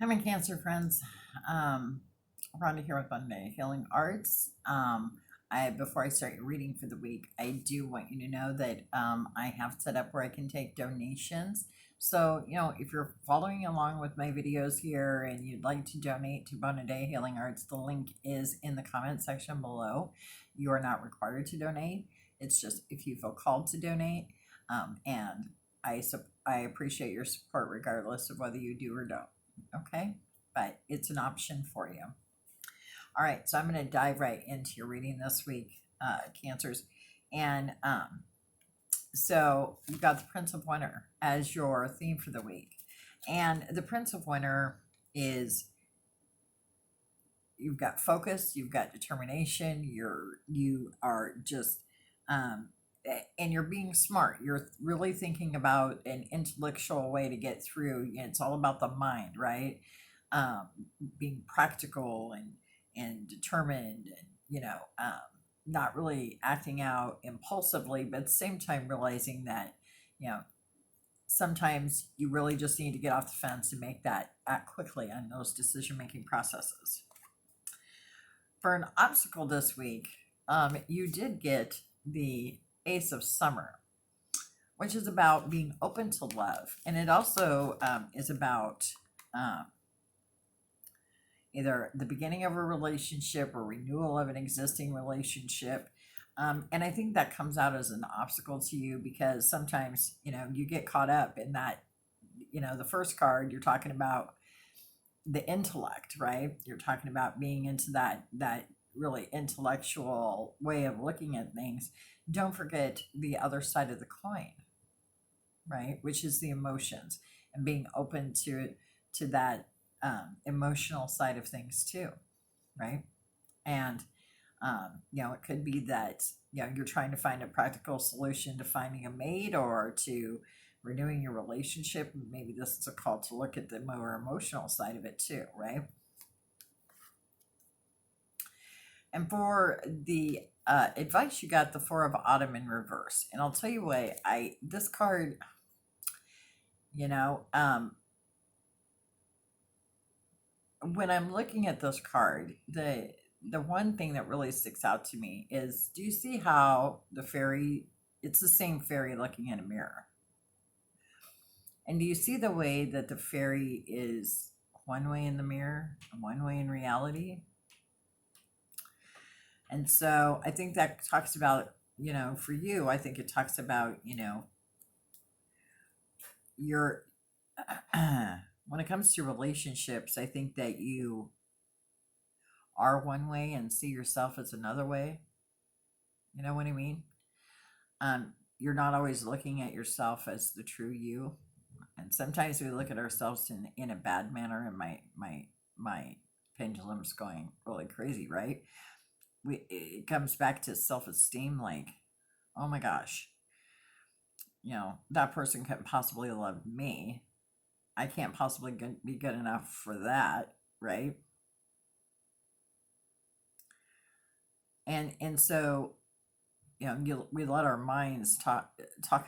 Hi, my Cancer friends. Rhonda here with Monday Healing Arts. Before I start your reading for the week, I do want you to know that I have set up where I can take donations. So, if you're following along with my videos here and you'd like to donate to Bonaday Healing Arts, the link is in the comment section below. You are not required to donate. It's just if you feel called to donate. And I appreciate your support regardless of whether you do or don't. Okay, but it's an option for you. All right, so I'm going to dive right into your reading this week, Cancers. And so you've got the Prince of Winter as your theme for the week. And the Prince of Winter is, you've got focus, you've got determination, you are just and you're being smart. You're really thinking about an intellectual way to get through. It's all about the mind, right? um, Being practical and determined, and not really acting out impulsively, but at the same time realizing that you know sometimes you really just need to get off the fence and make that act quickly on those decision making processes. For an obstacle this week, you did get the Ace of Summer, which is about being open to love, and it also is about um, either the beginning of a relationship or renewal of an existing relationship. And I think that comes out as an obstacle to you because sometimes, you get caught up in that, the first card, you're talking about the intellect, right? You're talking about being into that really intellectual way of looking at things. Don't forget the other side of the coin, right? Which is the emotions and being open to that emotional side of things too, right? And it could be that you're trying to find a practical solution to finding a mate or to renewing your relationship. Maybe this is a call to look at the more emotional side of it too, right? And for the advice, you got the Four of Autumn in reverse. And I'll tell you what, this card, when I'm looking at this card, the one thing that really sticks out to me is, do you see how the fairy, it's the same fairy looking in a mirror? And do you see the way that the fairy is one way in the mirror and one way in reality? And so I think that talks about, for you, I think it talks about, your when it comes to relationships, I think that you are one way and see yourself as another way. You know what I mean? You're not always looking at yourself as the true you, and sometimes we look at ourselves in a bad manner. And my pendulum's going really crazy, right? It comes back to self-esteem, like, oh my gosh, that person couldn't possibly love me. I can't possibly be good enough for that, right? And so we let our minds talk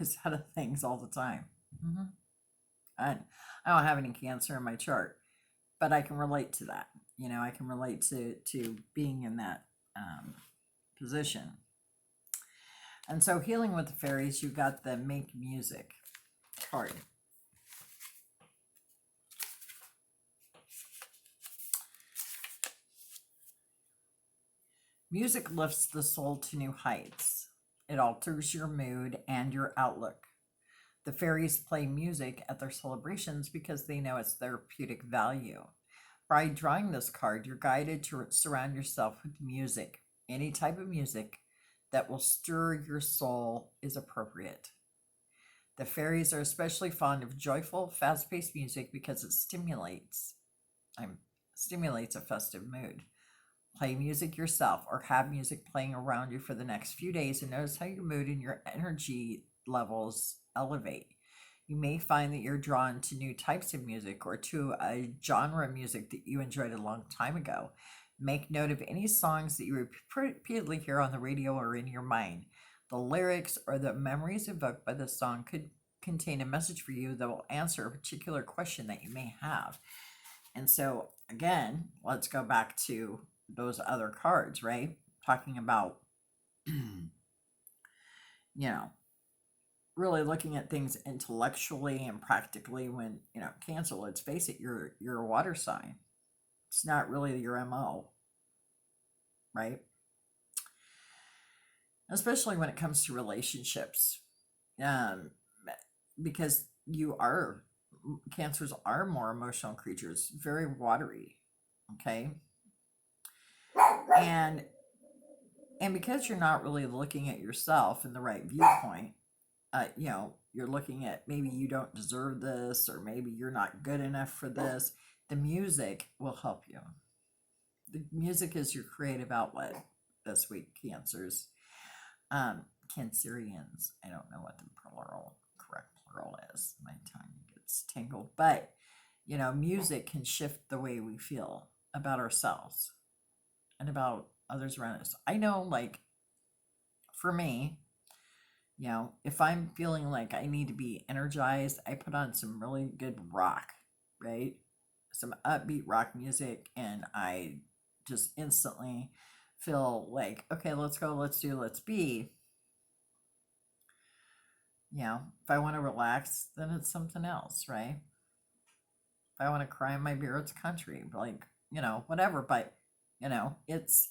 us out of things all the time. Mm-hmm. I don't have any Cancer in my chart, but I can relate to that. I can relate to being in that position. And so, healing with the fairies, you got the Make Music card. Music lifts the soul to new heights. It alters your mood and your outlook. The fairies play music at their celebrations because they know its therapeutic value. By drawing this card, you're guided to surround yourself with music. Any type of music that will stir your soul is appropriate. The fairies are especially fond of joyful, fast-paced music because it stimulates a festive mood. Play music yourself or have music playing around you for the next few days and notice how your mood and your energy levels elevate. You may find that you're drawn to new types of music or to a genre of music that you enjoyed a long time ago. Make note of any songs that you repeatedly hear on the radio or in your mind. The lyrics or the memories evoked by the song could contain a message for you that will answer a particular question that you may have. And so, again, let's go back to those other cards, right? Talking about, you know, really looking at things intellectually and practically when, Cancer, let's face it, you're a water sign. It's not really your MO, right? Especially when it comes to relationships. Um, because cancers are more emotional creatures, very watery. Okay. And because you're not really looking at yourself in the right viewpoint, you're looking at maybe you don't deserve this, or maybe you're not good enough for this. The music will help you. The music is your creative outlet this week, Cancers. Cancerians. I don't know what the correct plural is. My tongue gets tangled. But, music can shift the way we feel about ourselves and about others around us. I know, like, for me, if I'm feeling like I need to be energized, I put on some really good rock, right? Some upbeat rock music, and I just instantly feel like, okay, let's go, let's do, let's be. If I want to relax, then it's something else, right? If I want to cry in my beer, it's country, like, whatever. But, it's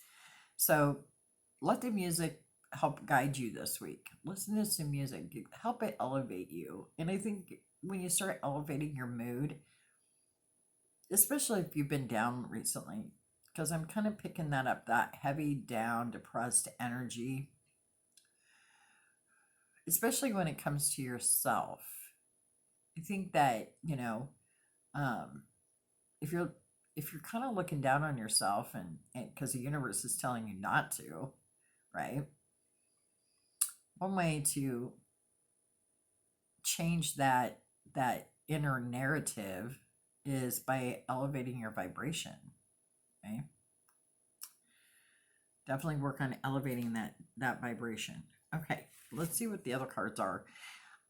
so let the music help guide you this week. Listen to some music, help it elevate you. And I think when you start elevating your mood, especially if you've been down recently, because I'm kind of picking that up, that heavy, down, depressed energy, especially when it comes to yourself. I think that, um, if you're kind of looking down on yourself, and because the universe is telling you not to, right? One way to change that inner narrative is by elevating your vibration. Okay, definitely work on elevating that vibration. Okay, let's see what the other cards are.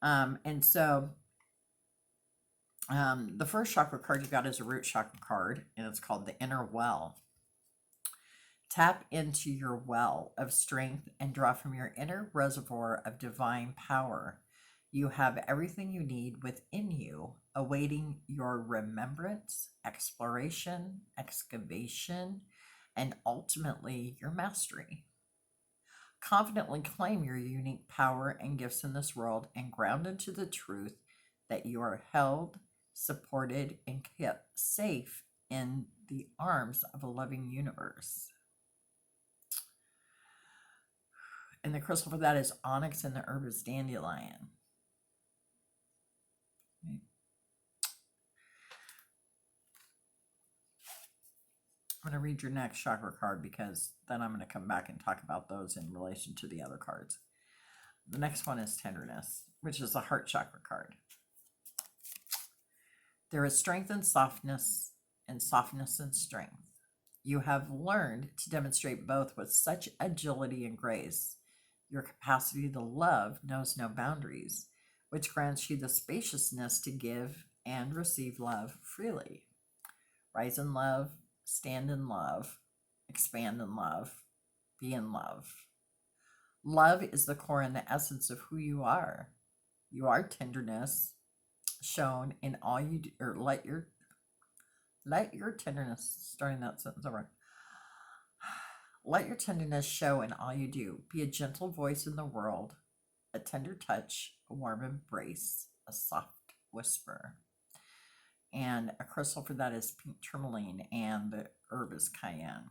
And so the first chakra card you got is a root chakra card, and it's called the Inner Well. Tap into your well of strength and draw from your inner reservoir of divine power. You have everything you need within you, awaiting your remembrance, exploration, excavation, and ultimately your mastery. Confidently claim your unique power and gifts in this world and ground into the truth that you are held, supported, and kept safe in the arms of a loving universe. And the crystal for that is onyx, and the herb is dandelion. Okay. I'm going to read your next chakra card, because then I'm going to come back and talk about those in relation to the other cards. The next one is tenderness, which is a heart chakra card. There is strength and softness and strength. You have learned to demonstrate both with such agility and grace. Your capacity to love knows no boundaries, which grants you the spaciousness to give and receive love freely. Rise in love, stand in love, expand in love, be in love. Love is the core and the essence of who you are. You are tenderness shown in all you do, or let your tenderness, starting that sentence over. Let your tenderness show in all you do. Be a gentle voice in the world, a tender touch, a warm embrace, a soft whisper. And a crystal for that is pink tourmaline, and the herb is cayenne.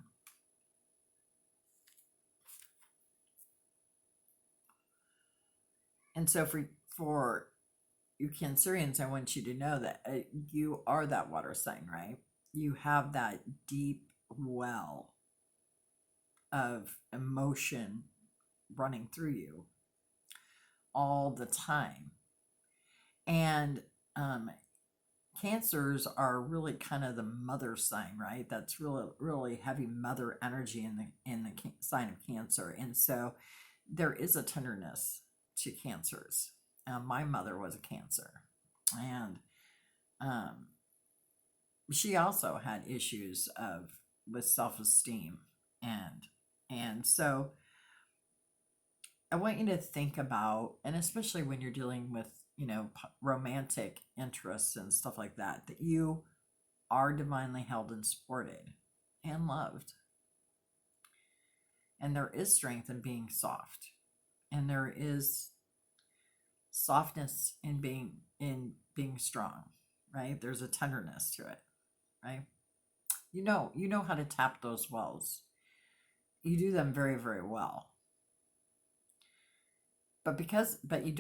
And so for you Cancerians, I want you to know that you are that water sign, right? You have that deep well of emotion running through you all the time. And Cancers are really kind of the mother sign, right? That's really, really heavy mother energy in the sign of Cancer. And so there is a tenderness to Cancers. My mother was a Cancer, and she also had issues of with self-esteem, and so I want you to think about, and especially when you're dealing with, romantic interests and stuff like that, that you are divinely held and supported and loved. And there is strength in being soft. And there is softness in being strong, right? There's a tenderness to it, right? You know how to tap those wells. You do them very, very well. But you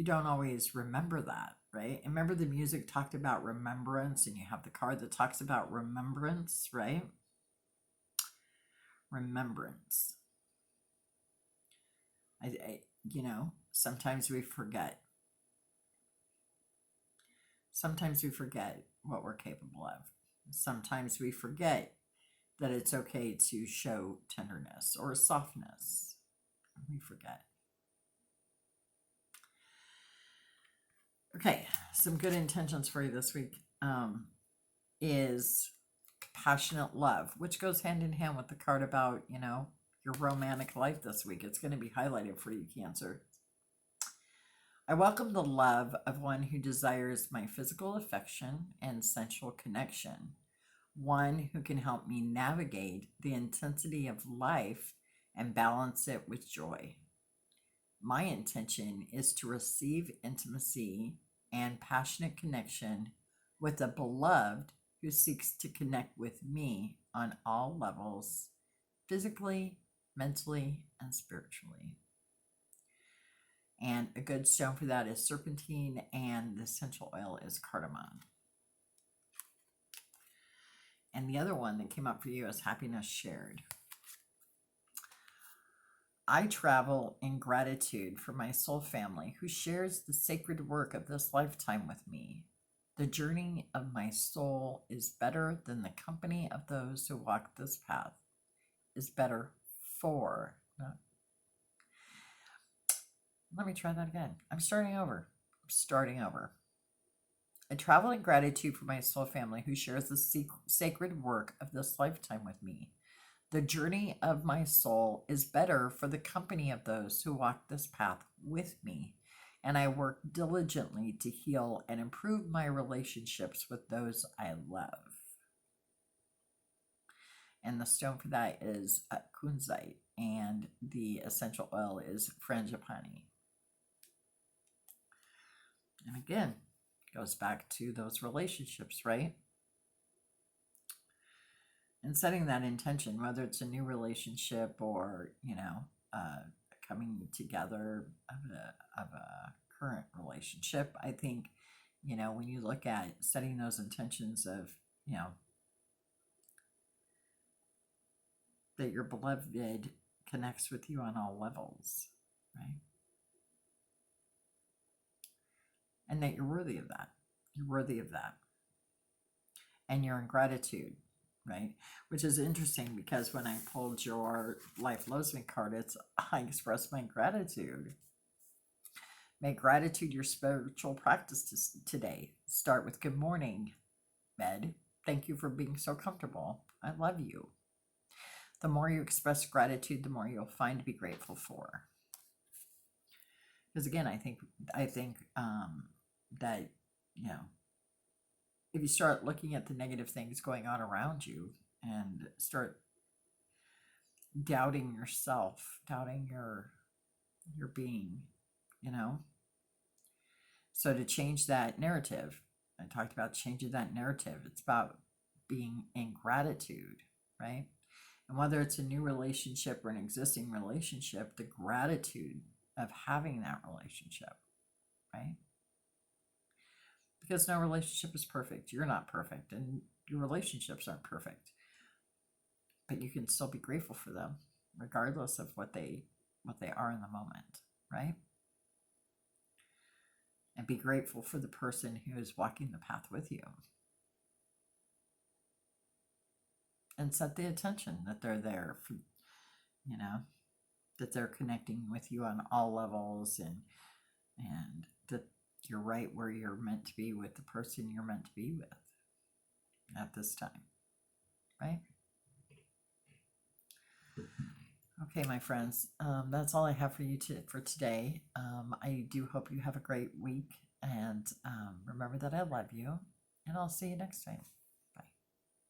don't always remember that, right? And remember the music talked about remembrance, and you have the card that talks about remembrance, right? Remembrance. Sometimes we forget. Sometimes we forget what we're capable of. Sometimes we forget that it's okay to show tenderness or softness. We forget. Okay, some good intentions for you this week is compassionate love, which goes hand in hand with the card about, your romantic life this week. It's going to be highlighted for you, Cancer. I welcome the love of one who desires my physical affection and sensual connection, one who can help me navigate the intensity of life and balance it with joy. My intention is to receive intimacy and passionate connection with a beloved who seeks to connect with me on all levels, physically, mentally, and spiritually. And a good stone for that is serpentine, and the essential oil is cardamom. And the other one that came up for you is happiness shared. I travel in gratitude for my soul family who shares the sacred work of this lifetime with me. The journey of my soul is better than the company of those who walk this path. Is better for. Let me try that again. I'm starting over. I travel in gratitude for my soul family who shares the sacred work of this lifetime with me. The journey of my soul is better for the company of those who walk this path with me, and I work diligently to heal and improve my relationships with those I love. And the stone for that is kunzite, and the essential oil is frangipani. And again, goes back to those relationships, right? And setting that intention, whether it's a new relationship or, coming together of a current relationship. I think, when you look at setting those intentions of, that your beloved connects with you on all levels, right? And that you're worthy of that. You're worthy of that. And you're in gratitude, right? Which is interesting because when I pulled your Life Loves Me card, I express my gratitude. Make gratitude your spiritual practice today. Start with good morning, bed. Thank you for being so comfortable. I love you. The more you express gratitude, the more you'll find to be grateful for. Because again, I think that, if you start looking at the negative things going on around you and start doubting yourself, doubting your being, so to change that narrative, I talked about changing that narrative. It's about being in gratitude, right? And whether it's a new relationship or an existing relationship, the gratitude of having that relationship, right? Because no relationship is perfect. You're not perfect, and your relationships aren't perfect. But you can still be grateful for them, regardless of what they are in the moment, right? And be grateful for the person who is walking the path with you. And set the attention that they're there for, that they're connecting with you on all levels, and that You're right where you're meant to be with the person you're meant to be with at this time, right? Okay, my friends, that's all I have for you for today. I do hope you have a great week, and remember that I love you, and I'll see you next time.